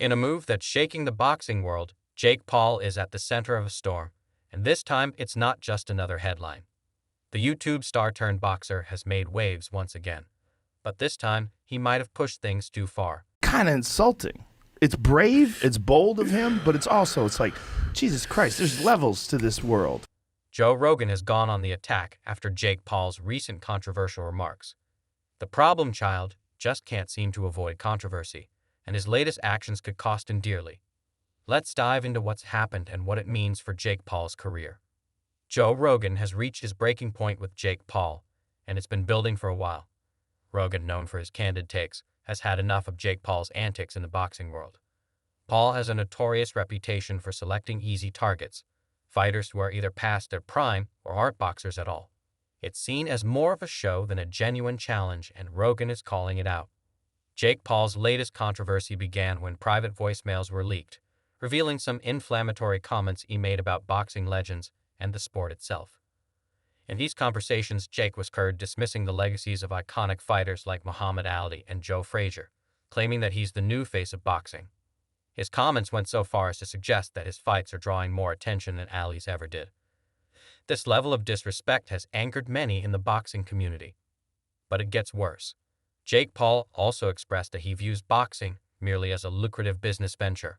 In a move that's shaking the boxing world, Jake Paul is at the center of a storm, and this time it's not just another headline. The YouTube star-turned-boxer has made waves once again, but this time he might have pushed things too far. Kind of insulting. It's brave, it's bold of him, but it's like, Jesus Christ, there's levels to this world. Joe Rogan has gone on the attack after Jake Paul's recent controversial remarks. The problem child just can't seem to avoid controversy, and his latest actions could cost him dearly. Let's dive into what's happened and what it means for Jake Paul's career. Joe Rogan has reached his breaking point with Jake Paul, and it's been building for a while. Rogan, known for his candid takes, has had enough of Jake Paul's antics in the boxing world. Paul has a notorious reputation for selecting easy targets, fighters who are either past their prime or aren't boxers at all. It's seen as more of a show than a genuine challenge, and Rogan is calling it out. Jake Paul's latest controversy began when private voicemails were leaked, revealing some inflammatory comments he made about boxing legends and the sport itself. In these conversations, Jake was heard dismissing the legacies of iconic fighters like Muhammad Ali and Joe Frazier, claiming that he's the new face of boxing. His comments went so far as to suggest that his fights are drawing more attention than Ali's ever did. This level of disrespect has angered many in the boxing community. But it gets worse. Jake Paul also expressed that he views boxing merely as a lucrative business venture,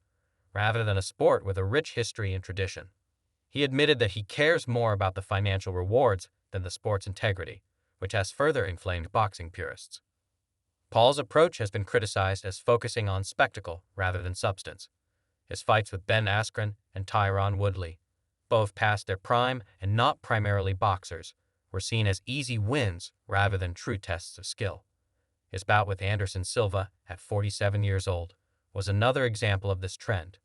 rather than a sport with a rich history and tradition. He admitted that he cares more about the financial rewards than the sport's integrity, which has further inflamed boxing purists. Paul's approach has been criticized as focusing on spectacle rather than substance. His fights with Ben Askren and Tyron Woodley, both past their prime and not primarily boxers, were seen as easy wins rather than true tests of skill. His bout with Anderson Silva, at 47 years old, was another example of this trend.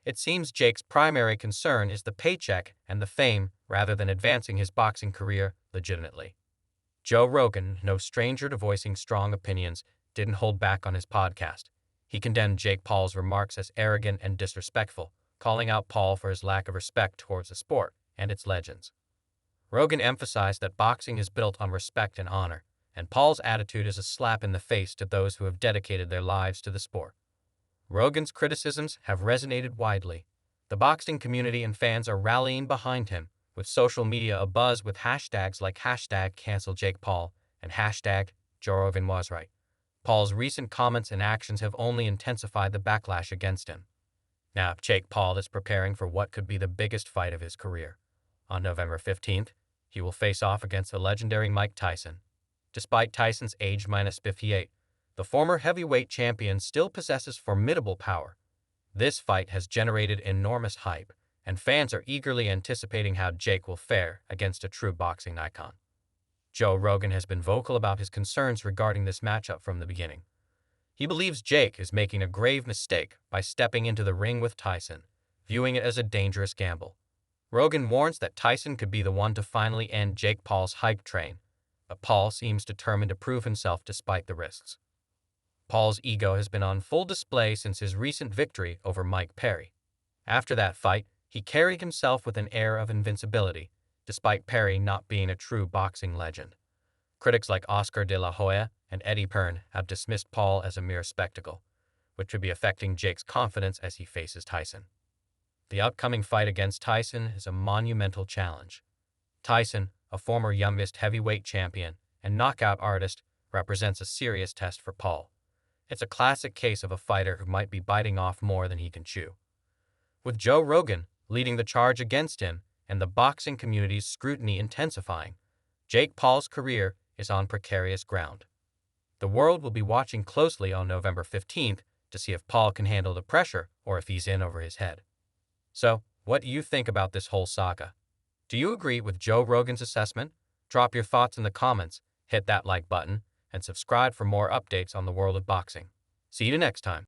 It seems Jake's primary concern is the paycheck and the fame rather than advancing his boxing career legitimately. Joe Rogan, no stranger to voicing strong opinions, didn't hold back on his podcast. He condemned Jake Paul's remarks as arrogant and disrespectful, calling out Paul for his lack of respect towards the sport and its legends. Rogan emphasized that boxing is built on respect and honor, and Paul's attitude is a slap in the face to those who have dedicated their lives to the sport. Rogan's criticisms have resonated widely. The boxing community and fans are rallying behind him, with social media abuzz with hashtags like #CancelJakePaul and #JoeRoganWasRight. Paul's recent comments and actions have only intensified the backlash against him. Now, Jake Paul is preparing for what could be the biggest fight of his career. On November 15th, he will face off against the legendary Mike Tyson. Despite Tyson's age -58, the former heavyweight champion still possesses formidable power. This fight has generated enormous hype, and fans are eagerly anticipating how Jake will fare against a true boxing icon. Joe Rogan has been vocal about his concerns regarding this matchup from the beginning. He believes Jake is making a grave mistake by stepping into the ring with Tyson, viewing it as a dangerous gamble. Rogan warns that Tyson could be the one to finally end Jake Paul's hype train, but Paul seems determined to prove himself despite the risks. Paul's ego has been on full display since his recent victory over Mike Perry. After that fight, he carried himself with an air of invincibility, despite Perry not being a true boxing legend. Critics like Oscar de la Hoya and Eddie Hearn have dismissed Paul as a mere spectacle, which would be affecting Jake's confidence as he faces Tyson. The upcoming fight against Tyson is a monumental challenge. Tyson, a former youngest heavyweight champion and knockout artist, represents a serious test for Paul. It's a classic case of a fighter who might be biting off more than he can chew. With Joe Rogan leading the charge against him and the boxing community's scrutiny intensifying, Jake Paul's career is on precarious ground. The world will be watching closely on November 15th to see if Paul can handle the pressure or if he's in over his head. So, what do you think about this whole saga? Do you agree with Joe Rogan's assessment? Drop your thoughts in the comments, hit that like button, and subscribe for more updates on the world of boxing. See you next time.